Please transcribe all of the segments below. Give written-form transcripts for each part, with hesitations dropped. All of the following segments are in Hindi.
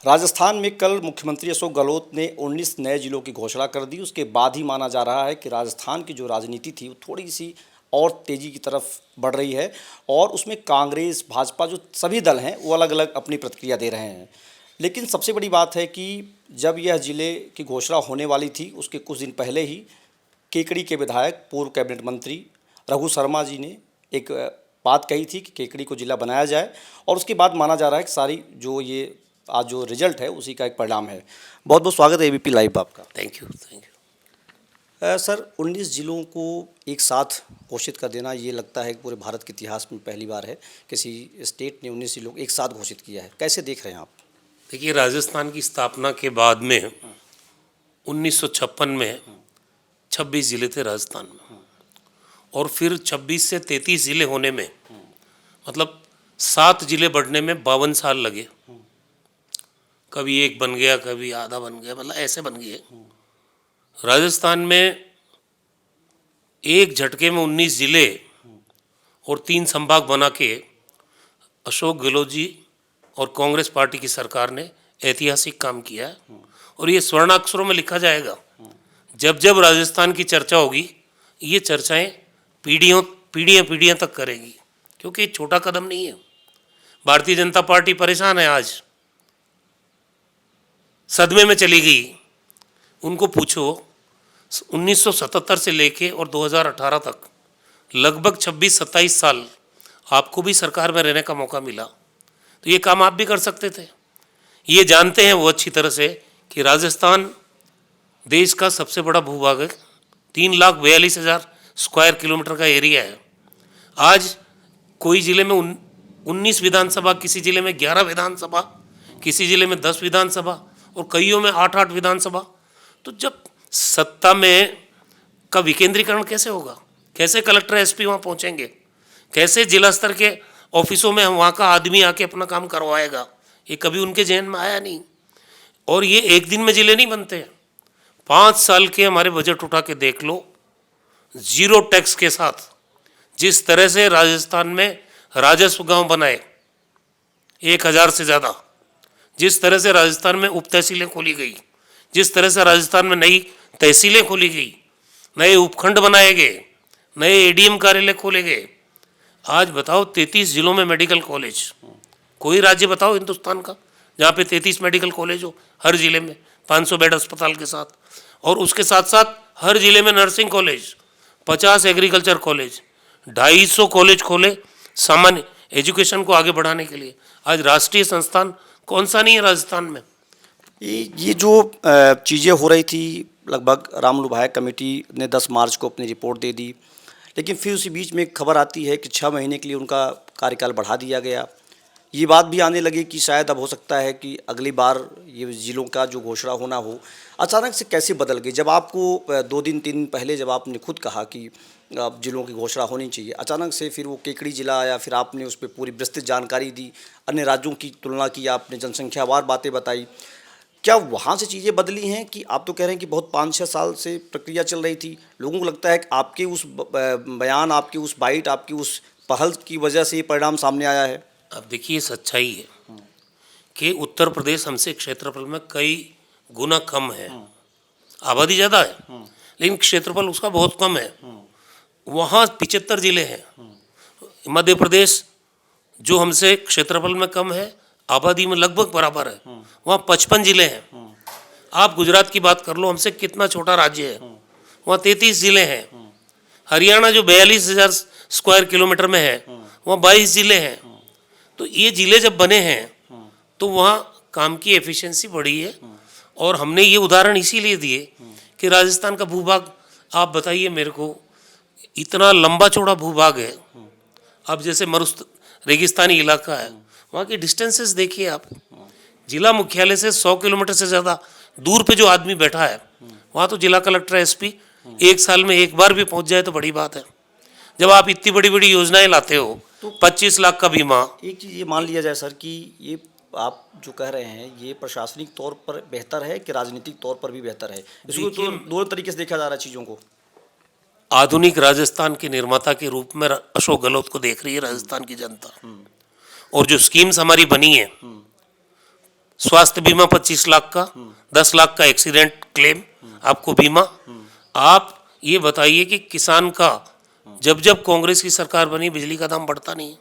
राजस्थान में कल मुख्यमंत्री अशोक गहलोत ने 19 नए जिलों की घोषणा कर दी। उसके बाद ही माना जा रहा है कि राजस्थान की जो राजनीति थी वो थोड़ी सी और तेज़ी की तरफ बढ़ रही है और उसमें कांग्रेस, भाजपा जो सभी दल हैं वो अलग अलग अपनी प्रतिक्रिया दे रहे हैं। लेकिन सबसे बड़ी बात है कि जब यह ज़िले की घोषणा होने वाली थी उसके कुछ दिन पहले ही केकड़ी के विधायक पूर्व कैबिनेट मंत्री रघु शर्मा जी ने एक बात कही थी कि केकड़ी को ज़िला बनाया जाए और उसके बाद माना जा रहा है कि सारी जो ये आज जो रिजल्ट है उसी का एक परिणाम है। बहुत बहुत स्वागत है एबीपी लाइव आपका। Thank you. सर 19 ज़िलों को एक साथ घोषित कर देना ये लगता है कि पूरे भारत के इतिहास में पहली बार है किसी स्टेट ने 19 ज़िलों को एक साथ घोषित किया है। कैसे देख रहे हैं आप? देखिए, राजस्थान की स्थापना के बाद में 1956 में 26 ज़िले थे राजस्थान में, और फिर 26 से 33 ज़िले होने में मतलब 7 ज़िले बढ़ने में 52 साल लगे। कभी एक बन गया, कभी आधा बन गया, मतलब ऐसे बन गए। राजस्थान में एक झटके में 19 ज़िले और 3 संभाग बना के अशोक गहलोत जी और कांग्रेस पार्टी की सरकार ने ऐतिहासिक काम किया है, और ये स्वर्ण अक्षरों में लिखा जाएगा। जब जब राजस्थान की चर्चा होगी, ये चर्चाएं पीढ़ियां तक करेगी, क्योंकि ये छोटा कदम नहीं है। भारतीय जनता पार्टी परेशान है, आज सदमे में चली गई। उनको पूछो, 1977 से लेके और 2018 तक लगभग 26-27 साल आपको भी सरकार में रहने का मौका मिला, तो ये काम आप भी कर सकते थे। ये जानते हैं वो अच्छी तरह से कि राजस्थान देश का सबसे बड़ा भूभाग है। 3,42,000 स्क्वायर किलोमीटर का एरिया है। आज कोई ज़िले में 19 विधानसभा, किसी ज़िले में 11 विधानसभा, किसी ज़िले में 10 विधानसभा और कईयों में 8-8 विधानसभा। तो जब सत्ता में का विकेंद्रीकरण कैसे होगा? कैसे कलेक्टर एसपी वहाँ पहुँचेंगे? कैसे जिला स्तर के ऑफिसों में वहाँ का आदमी आके अपना काम करवाएगा? ये कभी उनके जहन में आया नहीं। और ये एक दिन में जिले नहीं बनते। 5 साल के हमारे बजट उठा के देख लो, जीरो टैक्स के साथ जिस तरह से राजस्थान में राजस्व गांव बनाए 1000 से ज़्यादा, जिस तरह से राजस्थान में उप तहसीलें खोली गई, जिस तरह से राजस्थान में नई तहसीलें खोली गई, नए उपखंड बनाए गए, नए एडीएम कार्यालय खोले गए। आज बताओ 33 जिलों में मेडिकल कॉलेज। कोई राज्य बताओ हिंदुस्तान का जहाँ पे 33 मेडिकल कॉलेज हो, हर जिले में 500 बेड अस्पताल के साथ, और उसके साथ साथ हर जिले में nursing college, 50 agriculture college, 250 college खोले सामान्य एजुकेशन को आगे बढ़ाने के लिए। आज राष्ट्रीय संस्थान कौन सा नहीं है राजस्थान में? ये जो चीज़ें हो रही थी, लगभग रामलू भाया कमेटी ने 10 मार्च को अपनी रिपोर्ट दे दी, लेकिन फिर उसी बीच में एक खबर आती है कि 6 महीने के लिए उनका कार्यकाल बढ़ा दिया गया। ये बात भी आने लगी कि शायद अब हो सकता है कि अगली बार ये ज़िलों का जो घोषणा होना हो। अचानक से कैसे बदल गई? जब आपको 2 दिन 3 दिन पहले जब आपने खुद कहा कि अब ज़िलों की घोषणा होनी चाहिए, अचानक से फिर वो केकड़ी ज़िला आया, फिर आपने उस पर पूरी विस्तृत जानकारी दी, अन्य राज्यों की तुलना की, आपने जनसंख्यावार बातें बताई। क्या वहाँ से चीज़ें बदली हैं कि आप तो कह रहे हैं कि बहुत 5-6 साल से प्रक्रिया चल रही थी, लोगों को लगता है कि आपके उस बयान, आपकी उस बाइट, आपकी उस पहल की वजह से ये परिणाम सामने आया है? अब देखिए, सच्चाई है कि उत्तर प्रदेश हमसे क्षेत्रफल में कई गुना कम है। आबादी ज़्यादा है, लेकिन क्षेत्रफल उसका बहुत कम है। वहाँ 75 जिले हैं। मध्य प्रदेश जो हमसे क्षेत्रफल में कम है, आबादी में लगभग बराबर है, वहाँ 55 जिले हैं। आप गुजरात की बात कर लो, हमसे कितना छोटा राज्य है, वहाँ 33 जिले हैं। हरियाणा जो 42,000 स्क्वायर किलोमीटर में है, वहाँ 22 जिले हैं। तो ये जिले जब बने हैं तो वहाँ काम की एफिशिएंसी बढ़ी है। और हमने ये उदाहरण इसीलिए दिए कि राजस्थान का भूभाग, आप बताइए मेरे को, इतना लंबा चौड़ा भूभाग है। अब जैसे रेगिस्तानी इलाका है, वहाँ की डिस्टेंसेस देखिए आप। जिला मुख्यालय से 100 किलोमीटर से ज़्यादा दूर पे जो आदमी बैठा है, वहाँ तो जिला कलेक्टर एसपी एक साल में एक बार भी पहुँच जाए तो बड़ी बात है। जब आप इतनी बड़ी बड़ी योजनाएं लाते हो, तो 25 लाख का बीमा। एक चीज़ ये मान लिया जाए सर कि ये आप जो कह रहे हैं ये प्रशासनिक तौर पर बेहतर है कि राजनीतिक तौर पर भी बेहतर है? इसको तो दोनों तरीके से देखा जा रहा है चीज़ों को। आधुनिक राजस्थान के निर्माता के रूप में अशोक गहलोत को देख रही है राजस्थान की जनता। और जो स्कीम्स हमारी बनी है, स्वास्थ्य बीमा 25 लाख का, 10 लाख का एक्सीडेंट क्लेम आपको बीमा। आप ये बताइए कि किसान का जब जब कांग्रेस की सरकार बनी बिजली का दाम बढ़ता नहीं है।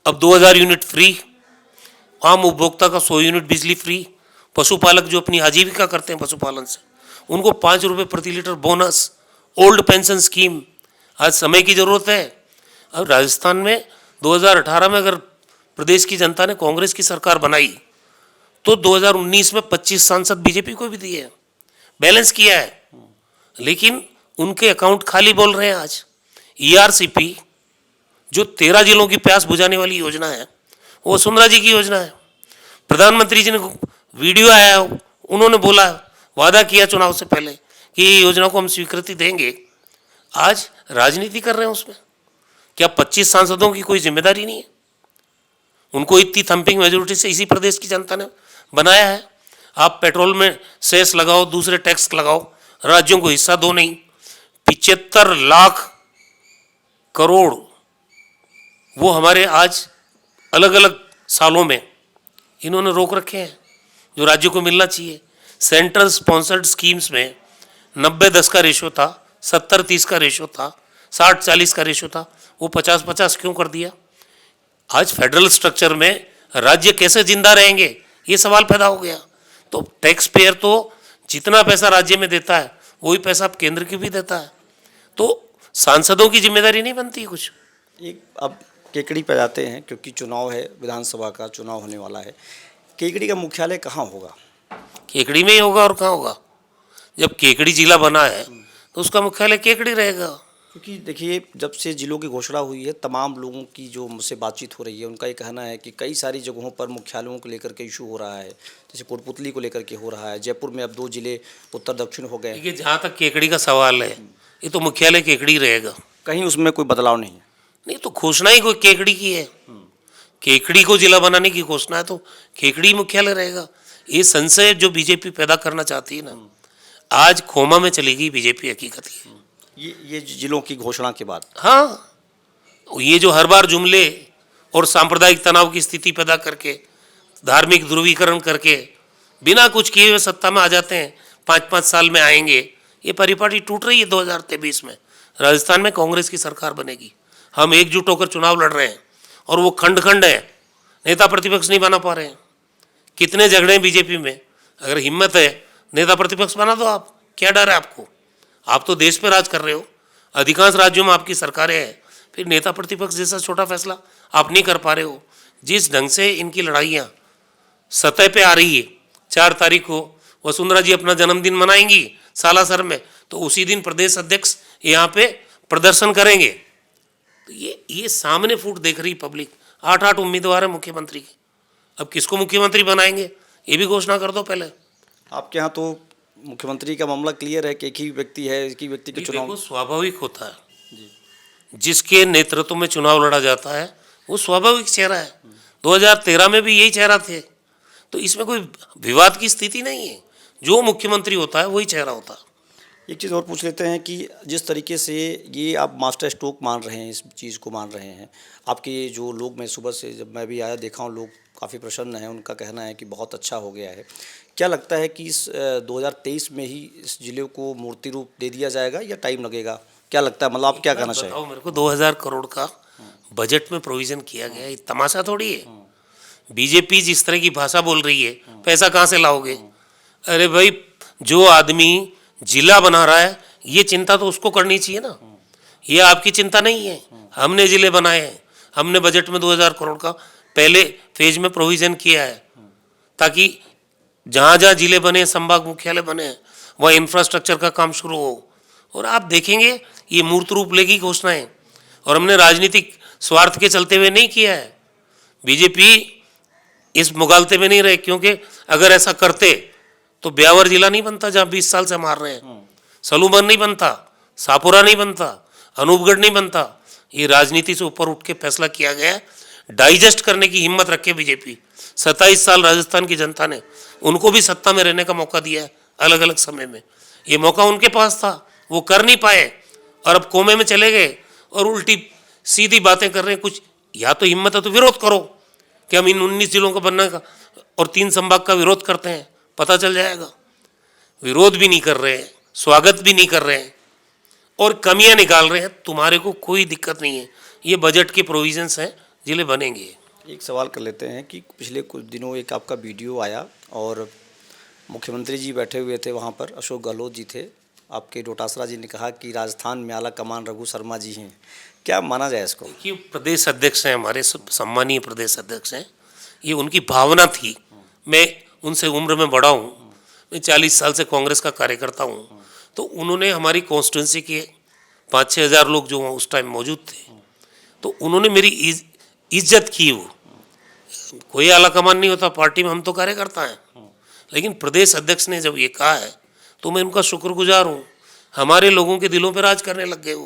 अब 2000 यूनिट फ्री, आम उपभोक्ता का 100 यूनिट बिजली फ्री, पशुपालक जो अपनी आजीविका करते हैं पशुपालन से उनको 5 रुपये प्रति litre bonus, old pension scheme. आज समय की ज़रूरत है। अब राजस्थान में 2018 में अगर प्रदेश की जनता ने कांग्रेस की सरकार बनाई तो 2019 में 25 सांसद बीजेपी को भी दिए हैं, बैलेंस किया है। लेकिन उनके अकाउंट खाली बोल रहे हैं आज। ईआरसीपी जो 13 जिलों की प्यास बुझाने वाली योजना है वो वसुंधरा जी की योजना है। प्रधानमंत्री जी ने वीडियो आया, उन्होंने बोला, वादा किया चुनाव से पहले कि ये योजना को हम स्वीकृति देंगे। आज राजनीति कर रहे हैं उसमें। क्या 25 सांसदों की कोई जिम्मेदारी नहीं है? उनको इतनी थंपिंग मेजोरिटी से इसी प्रदेश की जनता ने बनाया है। आप पेट्रोल में सेस लगाओ, दूसरे टैक्स लगाओ, राज्यों को हिस्सा दो नहीं। 75 लाख करोड़ वो हमारे आज अलग अलग सालों में इन्होंने रोक रखे हैं जो राज्यों को मिलना चाहिए। सेंट्रल स्पॉन्सर्ड स्कीम्स में 90-10 का रेशो था, 70-30 का रेशो था, 60-40 का रेशो था, वो 50-50 क्यों कर दिया? आज फेडरल स्ट्रक्चर में राज्य कैसे जिंदा रहेंगे ये सवाल पैदा हो गया। तो टैक्स पेयर तो जितना पैसा राज्य में देता है वही पैसा अब केंद्र की भी देता है। तो सांसदों की जिम्मेदारी नहीं बनती कुछ। एक अब केकड़ी पे जाते हैं क्योंकि चुनाव है, विधानसभा का चुनाव होने वाला है। केकड़ी का मुख्यालय कहाँ होगा? केकड़ी में ही होगा और कहाँ होगा? जब केकड़ी जिला बना है तो उसका मुख्यालय केकड़ी रहेगा। क्योंकि देखिए, जब से जिलों की घोषणा हुई है, तमाम लोगों की जो मुझसे बातचीत हो रही है उनका ये कहना है कि कई सारी जगहों पर मुख्यालयों को लेकर के इशू हो रहा है। जैसे कोटपुतली को लेकर के हो रहा है, जयपुर में अब 2 जिले उत्तर दक्षिण हो गए। देखिए, जहाँ तक केकड़ी का सवाल है ये तो मुख्यालय केकड़ी रहेगा, कहीं उसमें कोई बदलाव नहीं है। नहीं तो घोषणा ही कोई केकड़ी की है। केकड़ी को जिला बनाने की घोषणा है तो केकड़ी मुख्यालय रहेगा। ये संशय जो बीजेपी पैदा करना चाहती है ना, आज खोमा में चलेगी बीजेपी हकीकत ही। ये जिलों की घोषणा के बाद हाँ, ये जो हर बार जुमले और सांप्रदायिक तनाव की स्थिति पैदा करके, धार्मिक ध्रुवीकरण करके बिना कुछ किए हुए सत्ता में आ जाते हैं, 5-5 साल में आएंगे। ये परिपाटी टूट रही है। 2023 में राजस्थान में कांग्रेस की सरकार बनेगी। हम एकजुट होकर चुनाव लड़ रहे हैं और वो खंड खंड है, नेता प्रतिपक्ष नहीं बना पा रहे हैं। कितने झगड़े हैं बीजेपी में। अगर हिम्मत है नेता प्रतिपक्ष बना दो आप, क्या डर है आपको? आप तो देश पे राज कर रहे हो, अधिकांश राज्यों में आपकी सरकारें हैं, फिर नेता प्रतिपक्ष जैसा छोटा फैसला आप नहीं कर पा रहे हो। जिस ढंग से इनकी लड़ाइयाँ सतह पे आ रही है, 4 तारीख को वसुंधरा जी अपना जन्मदिन मनाएंगी सालासर में, तो उसी दिन प्रदेश अध्यक्ष यहाँ पे प्रदर्शन करेंगे। तो ये सामने फूट देख रही पब्लिक। 8 उम्मीदवार है मुख्यमंत्री के, अब किसको मुख्यमंत्री बनाएंगे ये भी घोषणा कर दो पहले। आपके यहाँ तो मुख्यमंत्री का मामला क्लियर है कि एक ही व्यक्ति है, एक ही व्यक्ति के चुनाव। देखो, स्वाभाविक होता है जिसके नेतृत्व में चुनाव लड़ा जाता है वो स्वाभाविक चेहरा है। 2013 में भी यही चेहरा थे, तो इसमें कोई विवाद की स्थिति नहीं है। जो मुख्यमंत्री होता है वही चेहरा होता है। एक चीज़ और पूछ लेते हैं कि जिस तरीके से ये आप मास्टर स्ट्रोक मान रहे हैं, इस चीज़ को मान रहे हैं, आपके जो लोग, मैं सुबह से जब मैं भी आया देखा हूँ, लोग काफ़ी प्रसन्न हैं, उनका कहना है कि बहुत अच्छा हो गया है। क्या लगता है कि इस 2023 में ही इस जिले को मूर्ति रूप दे दिया जाएगा या टाइम लगेगा? क्या लगता है, मतलब आप क्या कहना चाहिए? मेरे को 2000 करोड़ का बजट में प्रोविजन किया गया है, तमाशा थोड़ी है। बीजेपी जिस तरह की भाषा बोल रही है, पैसा कहाँ से लाओगे? अरे भाई, जो आदमी जिला बना रहा है ये चिंता तो उसको करनी चाहिए ना, ये आपकी चिंता नहीं है। हमने जिले बनाए हैं, हमने बजट में 2000 करोड़ का पहले फेज में प्रोविजन किया है ताकि जहाँ जहाँ जिले बने, संभाग मुख्यालय बने, वहाँ इंफ्रास्ट्रक्चर का काम शुरू हो। और आप देखेंगे ये मूर्त रूप लेगी घोषणाएं, और हमने राजनीतिक स्वार्थ के चलते हुए नहीं किया है। बीजेपी इस मुगालते में नहीं रहे, क्योंकि अगर ऐसा करते तो ब्यावर जिला नहीं बनता जहाँ 20 साल से मार रहे हैं, सलूबन नहीं बनता, सापुरा नहीं बनता, अनूपगढ़ नहीं बनता। ये राजनीति से ऊपर उठ के फैसला किया गया, डाइजेस्ट करने की हिम्मत रखे बीजेपी। 27 साल राजस्थान की जनता ने उनको भी सत्ता में रहने का मौका दिया है अलग अलग समय में। ये मौका उनके पास था, वो कर नहीं पाए और अब कोमे में चले गए और उल्टी सीधी बातें कर रहे हैं। कुछ या तो हिम्मत है तो विरोध करो कि हम इन 19 जिलों को बनने का और 3 संभाग का विरोध करते हैं, पता चल जाएगा। विरोध भी नहीं कर रहे हैं, स्वागत भी नहीं कर रहे हैं और कमियां निकाल रहे हैं, तुम्हारे को कोई दिक्कत नहीं है। ये बजट के प्रोविजंस हैं जिले बनेंगे। एक सवाल कर लेते हैं कि पिछले कुछ दिनों एक आपका वीडियो आया और मुख्यमंत्री जी बैठे हुए थे वहाँ पर, अशोक गहलोत जी थे, आपके डोटासरा जी ने कहा कि राजस्थान में आला कमान रघु शर्मा जी हैं। क्या माना जाए इसको? कि प्रदेश अध्यक्ष हैं, हमारे सम्मानीय प्रदेश अध्यक्ष हैं, ये उनकी भावना थी। मैं उनसे उम्र में बड़ा हूँ, मैं 40 साल से कांग्रेस का कार्यकर्ता हूँ, तो उन्होंने हमारी कॉन्स्टिट्यूंसी के 5-6 हज़ार लोग जो उस टाइम मौजूद थे, तो उन्होंने मेरी इज्जत की। वो कोई आला कमान नहीं होता पार्टी में, हम तो कार्यकर्ता हैं, लेकिन प्रदेश अध्यक्ष ने जब ये कहा है तो मैं उनका शुक्रगुजार हूँ। हमारे लोगों के दिलों पर राज करने लग गए वो,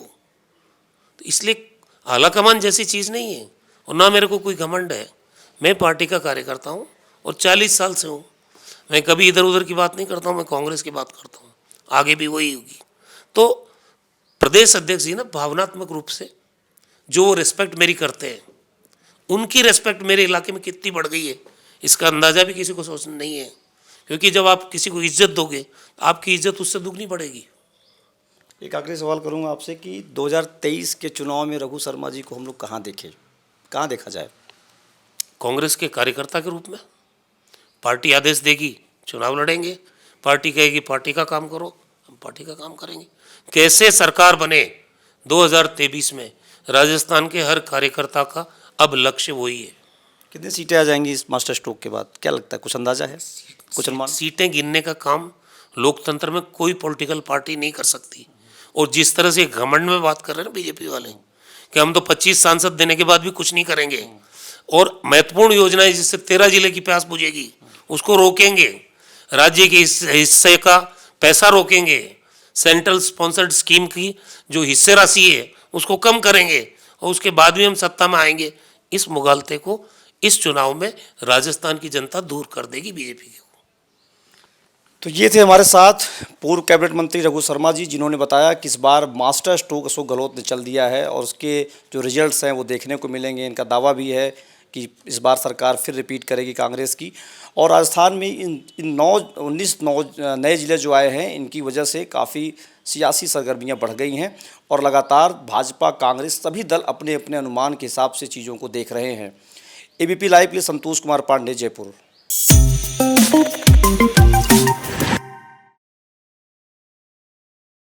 तो इसलिए आला कमान जैसी चीज़ नहीं है और ना मेरे को कोई घमंड है। मैं पार्टी का कार्यकर्ता हूँ और 40 साल से हूँ। मैं कभी इधर उधर की बात नहीं करता हूँ, मैं कांग्रेस की बात करता हूँ, आगे भी वही होगी। तो प्रदेश अध्यक्ष जी ना भावनात्मक रूप से जो रिस्पेक्ट मेरी करते हैं, उनकी रिस्पेक्ट मेरे इलाके में कितनी बढ़ गई है इसका अंदाज़ा भी किसी को सोचना नहीं है, क्योंकि जब आप किसी को इज्जत दोगे आपकी इज्जत उससे दुगनी बढ़ेगी। एक आखिरी सवाल करूंगा आपसे कि 2023 के चुनाव में रघु शर्मा जी को हम लोग कहाँ देखें, कहाँ देखा जाए? कांग्रेस के कार्यकर्ता के रूप में। पार्टी आदेश देगी, चुनाव लड़ेंगे। पार्टी कहेगी पार्टी का काम करो, हम पार्टी का काम करेंगे। कैसे सरकार बने 2023 में, राजस्थान के हर कार्यकर्ता का अब लक्ष्य वही है। कितनी सीटें आ जाएंगी इस मास्टर स्ट्रोक के बाद, क्या लगता है, कुछ अंदाजा है, कुछ अनुमान? सीटें गिनने का काम लोकतंत्र में कोई पॉलिटिकल पार्टी नहीं कर सकती। और जिस तरह से घमंड में बात कर रहे हैं ना बीजेपी वाले कि हम तो 25 सांसद देने के बाद भी कुछ नहीं करेंगे और महत्वपूर्ण योजनाएं जिससे 13 जिले की प्यास बुझेगी उसको रोकेंगे, राज्य के हिस्से का पैसा रोकेंगे, सेंट्रल स्पॉन्सर्ड स्कीम की जो हिस्से राशि है उसको कम करेंगे और उसके बाद भी हम सत्ता में आएंगे। इस मुगालते को इस चुनाव में राजस्थान की जनता दूर कर देगी बीजेपी को। तो ये थे हमारे साथ पूर्व कैबिनेट मंत्री रघु शर्मा जी, जिन्होंने बताया कि इस बार मास्टर स्ट्रोक अशोक गहलोत ने चल दिया है और उसके जो रिजल्ट्स हैं वो देखने को मिलेंगे। इनका दावा भी है कि इस बार सरकार फिर रिपीट करेगी कांग्रेस की। और राजस्थान में इन 19 नए ज़िले जो आए हैं, इनकी वजह से काफ़ी सियासी सरगर्मियाँ बढ़ गई हैं और लगातार भाजपा कांग्रेस सभी दल अपने अपने अनुमान के हिसाब से चीज़ों को देख रहे हैं। ABP लाइव के लिए संतोष कुमार पांडे, जयपुर।